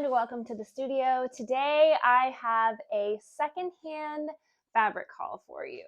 and welcome to the studio. Today I have a secondhand fabric haul for you.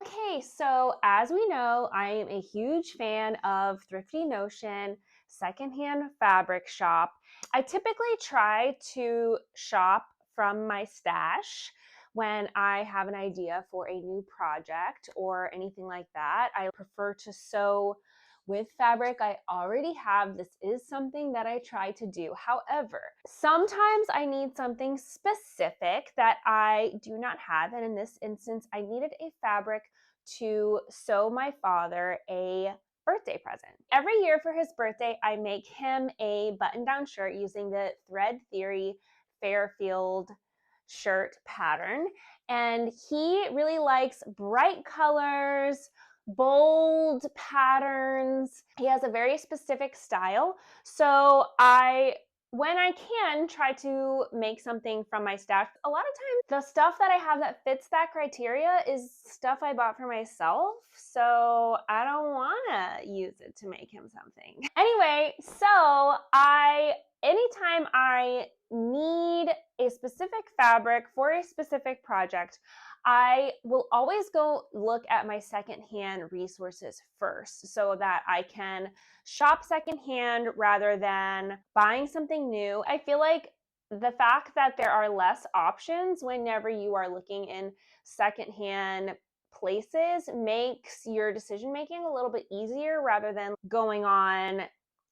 Okay, so as we know, I am a huge fan of Thrifty Notion, secondhand fabric shop. I typically try to shop from my stash when I have an idea for a new project or anything like that. I prefer to sew with fabric I already have. This is something that I try to do. However, sometimes I need something specific that I do not have. And in this instance, I needed a fabric to sew my father a birthday present. Every year for his birthday, I make him a button-down shirt using the Thread Theory Fairfield shirt pattern. And he really likes bright colors, bold patterns. He has a very specific style. So when I can, try to make something from my stash. A lot of times, the stuff that I have that fits that criteria is stuff I bought for myself, so I don't want to use it to make him something. Anyway, so anytime I need a specific fabric for a specific project, I will always go look at my secondhand resources first so that I can shop secondhand rather than buying something new. I feel like the fact that there are less options whenever you are looking in secondhand places makes your decision making a little bit easier rather than going on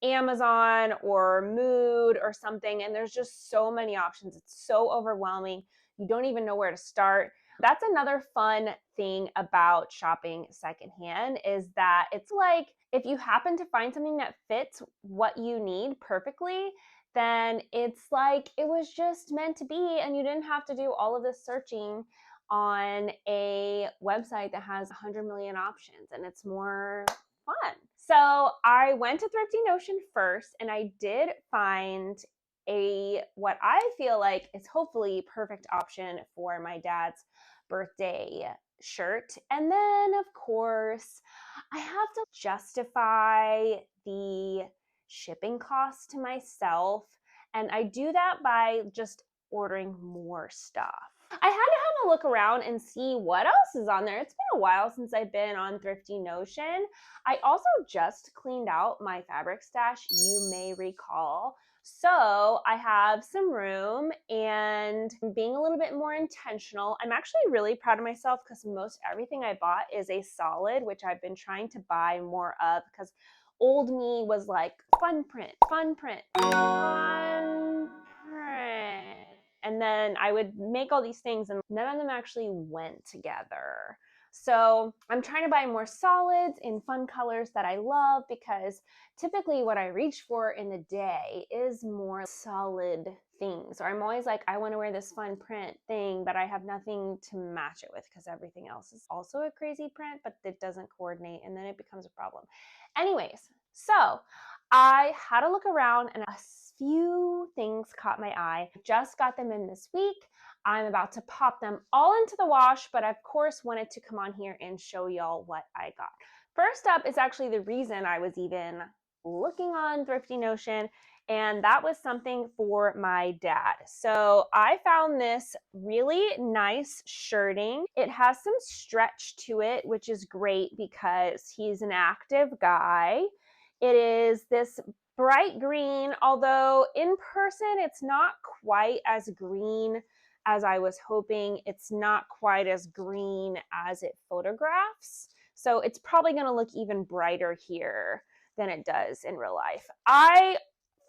Amazon or Mood or something, and there's just so many options. It's so overwhelming. You don't even know where to start. That's another fun thing about shopping secondhand is that it's like if you happen to find something that fits what you need perfectly, then it's like it was just meant to be and you didn't have to do all of this searching on a website that has 100 million options, and it's more fun. So I went to Thrifty Notion first, and I did find what I feel like is hopefully perfect option for my dad's birthday shirt. And then of course I have to justify the shipping costs to myself, and I do that by just ordering more stuff. I had to have a look around and see what else is on there. It's been a while since I've been on Thrifty Notion. I also just cleaned out my fabric stash, you may recall. So I have some room and being a little bit more intentional. I'm actually really proud of myself because most everything I bought is a solid, which I've been trying to buy more of because old me was like fun print, fun print, fun print. And then I would make all these things and none of them actually went together. So I'm trying to buy more solids in fun colors that I love because typically what I reach for in the day is more solid things. Or I'm always like, I want to wear this fun print thing, but I have nothing to match it with because everything else is also a crazy print, but it doesn't coordinate and then it becomes a problem. Anyways, so I had to look around and a few things caught my eye. Just got them in this week. I'm about to pop them all into the wash, but of course wanted to come on here and show y'all what I got. First up is actually the reason I was even looking on Thrifty Notion, and that was something for my dad. So I found this really nice shirting. It has some stretch to it, which is great because he's an active guy. It is this bright green, although in person it's not quite as green as I was hoping. It's not quite as green as it photographs. So it's probably going to look even brighter here than it does in real life. I,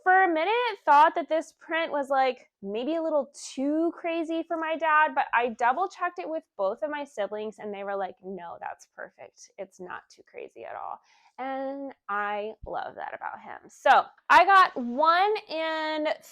for a minute, thought that this print was like maybe a little too crazy for my dad, but I double checked it with both of my siblings and they were like, no, that's perfect. It's not too crazy at all. And I love that about him. So I got 1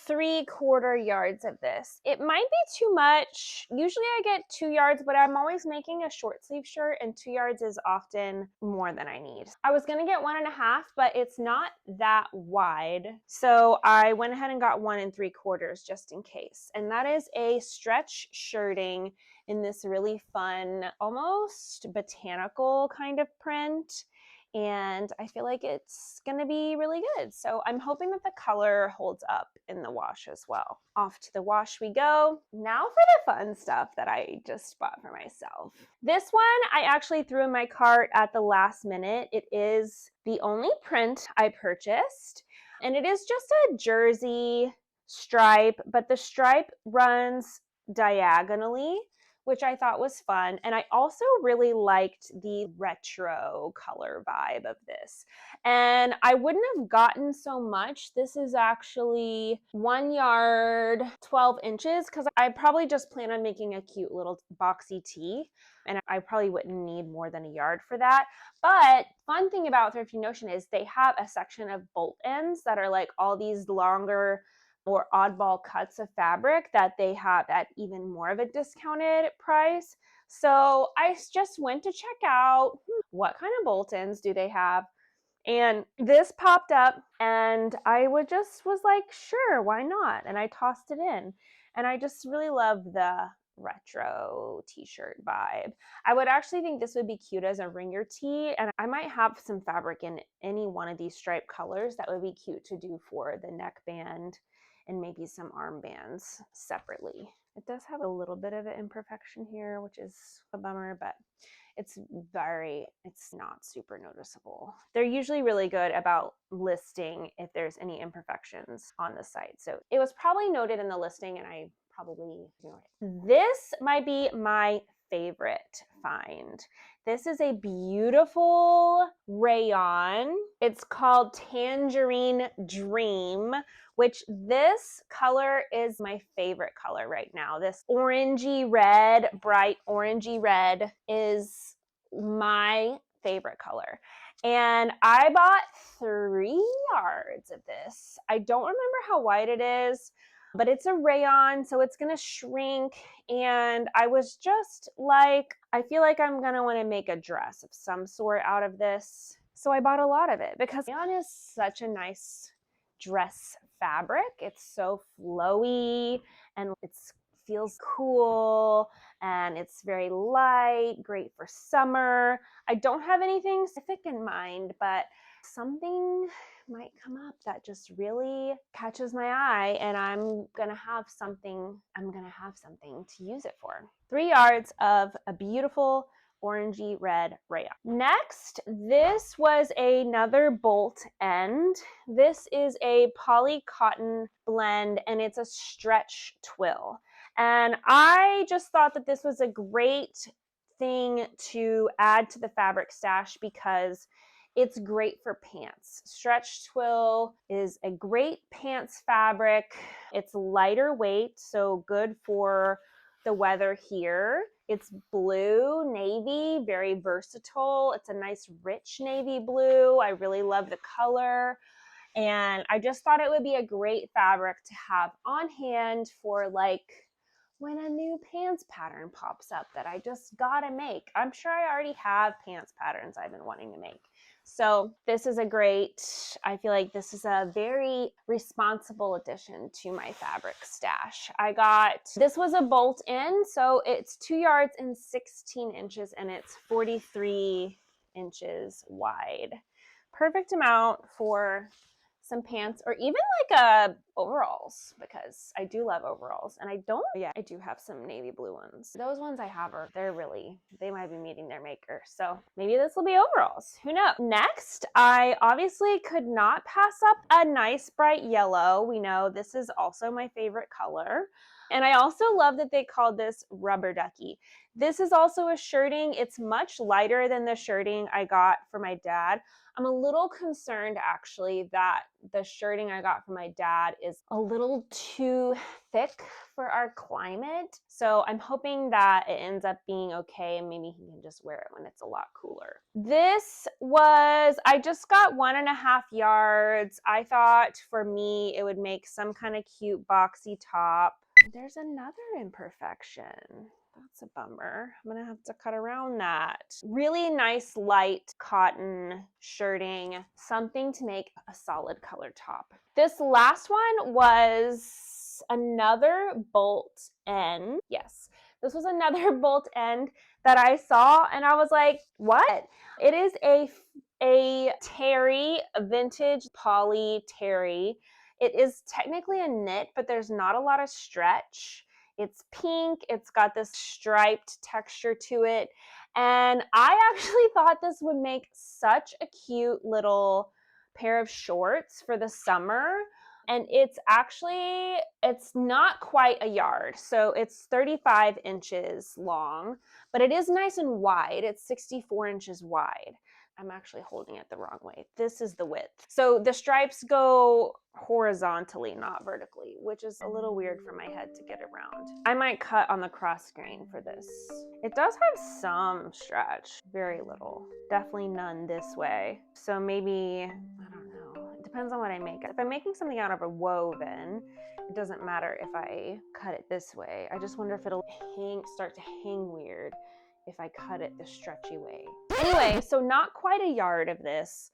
3/4 yards of this. It might be too much. Usually I get 2 yards, but I'm always making a short sleeve shirt and 2 yards is often more than I need. I was gonna get 1.5, but it's not that wide. So I went ahead and got 1 3/4 just in case. And that is a stretch shirting in this really fun, almost botanical kind of print. And I feel like it's going to be really good. So I'm hoping that the color holds up in the wash as well. Off to the wash we go. Now for the fun stuff that I just bought for myself. This one I actually threw in my cart at the last minute. It is the only print I purchased, and it is just a jersey stripe, but the stripe runs diagonally, which I thought was fun. And I also really liked the retro color vibe of this. And I wouldn't have gotten so much. This is actually 1 yard, 12 inches, because I probably just plan on making a cute little boxy tee. And I probably wouldn't need more than a yard for that. But fun thing about Thrifty Notion is they have a section of bolt ends that are like all these longer or oddball cuts of fabric that they have at even more of a discounted price. So I just went to check out what kind of bolt ends do they have. And this popped up and I was like, sure, why not? And I tossed it in. And I just really love the retro t-shirt vibe. I would actually think this would be cute as a ringer tee, and I might have some fabric in any one of these striped colors that would be cute to do for the neckband and maybe some armbands separately. It does have a little bit of an imperfection here, which is a bummer, but it's not super noticeable. They're usually really good about listing if there's any imperfections on the site. So it was probably noted in the listing and I probably ignored it. This might be my favorite find. This is a beautiful rayon. It's called Tangerine Dream, which this color is my favorite color right now. This orangey red, bright orangey red is my favorite color. And I bought 3 yards of this. I don't remember how wide it is, but it's a rayon, so it's gonna shrink. And I was just like, I feel like I'm gonna wanna make a dress of some sort out of this. So I bought a lot of it because rayon is such a nice dress fabric. It's so flowy and it feels cool and it's very light, great for summer. I don't have anything specific in mind, but something might come up that just really catches my eye and I'm gonna have something to use it for. 3 yards of a beautiful orangey red rayon. Next, this was another bolt end. This is a poly cotton blend and it's a stretch twill. And I just thought that this was a great thing to add to the fabric stash because it's great for pants. Stretch twill is a great pants fabric. It's lighter weight, so good for the weather here. It's blue, navy, very versatile. It's a nice rich navy blue. I really love the color. And I just thought it would be a great fabric to have on hand for like when a new pants pattern pops up that I just gotta make. I'm sure I already have pants patterns I've been wanting to make. So this is I feel like this is a very responsible addition to my fabric stash. This was a bolt in, so it's 2 yards and 16 inches and it's 43 inches wide. Perfect amount for some pants or even like overalls, because I do love overalls and I do have some navy blue ones. Those ones I have they might be meeting their maker. So maybe this will be overalls. Who knows? Next, I obviously could not pass up a nice bright yellow. We know this is also my favorite color. And I also love that they called this rubber ducky. This is also a shirting. It's much lighter than the shirting I got for my dad. I'm a little concerned actually that the shirting I got from my dad is a little too thick for our climate. So I'm hoping that it ends up being okay and maybe he can just wear it when it's a lot cooler. I just got 1.5 yards. I thought for me it would make some kind of cute boxy top. There's another imperfection. That's a bummer. I'm gonna have to cut around that. Really nice light cotton shirting, something to make a solid color top. This last one was was another bolt end. Yes, this was another bolt end that I saw, and I was like, what? It is a terry, a vintage poly terry. It is technically a knit, but there's not a lot of stretch. It's pink. It's got this striped texture to it. And I actually thought this would make such a cute little pair of shorts for the summer. And it's not quite a yard. So it's 35 inches long, but it is nice and wide. It's 64 inches wide. I'm actually holding it the wrong way. This is the width. So the stripes go horizontally, not vertically, which is a little weird for my head to get around. I might cut on the cross grain for this. It does have some stretch, very little. Definitely none this way. So maybe, I don't know. It depends on what I make. If I'm making something out of a woven, it doesn't matter if I cut it this way. I just wonder if it'll start to hang weird if I cut it the stretchy way. Anyway, so not quite a yard of this,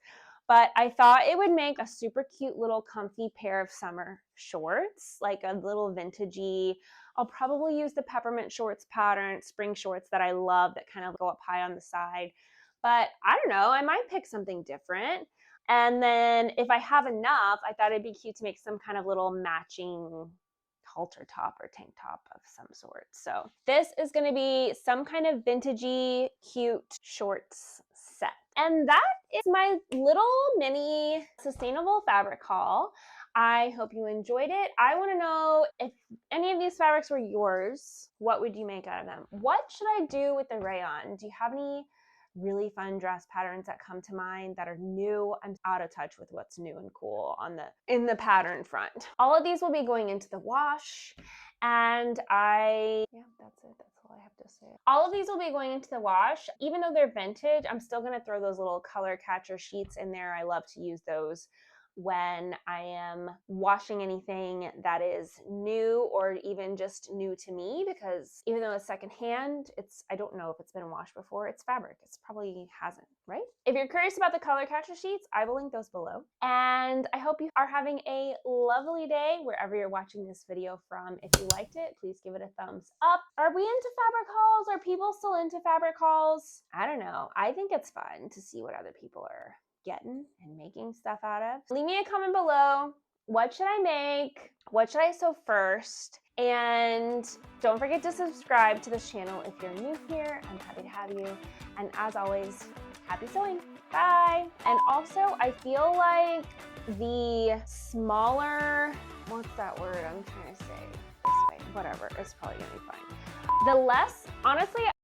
but I thought it would make a super cute little comfy pair of summer shorts, like a little vintagey. I'll probably use the peppermint shorts pattern, spring shorts that I love that kind of go up high on the side. But I don't know, I might pick something different. And then if I have enough, I thought it'd be cute to make some kind of little matching halter top or tank top of some sort. So this is going to be some kind of vintagey, cute shorts set. And that is my little mini sustainable fabric haul. I hope you enjoyed it. I want to know if any of these fabrics were yours, what would you make out of them? What should I do with the rayon? Do you have any really fun dress patterns that come to mind that are new? I'm out of touch with what's new and cool in the pattern front. All of these will be going into the wash, and yeah, that's it. That's all I have to say. All of these will be going into the wash. Even though they're vintage, I'm still going to throw those little color catcher sheets in there. I love to use those when I am washing anything that is new or even just new to me, because even though it's secondhand, I don't know if it's been washed before. It's fabric. It's probably hasn't, right? If you're curious about the color catcher sheets, I will link those below. And I hope you are having a lovely day wherever you're watching this video from. If you liked it, please give it a thumbs up. Are we into fabric hauls? Are people still into fabric hauls? I don't know. I think it's fun to see what other people are getting and making stuff out of. Leave me a comment below. What should I make? What should I sew first? And don't forget to subscribe to this channel if you're new here. I'm happy to have you. And as always, happy sewing. Bye. And also, I feel like the smaller, what's that word I'm trying to say? This way, whatever, it's probably gonna be fine. The less, honestly,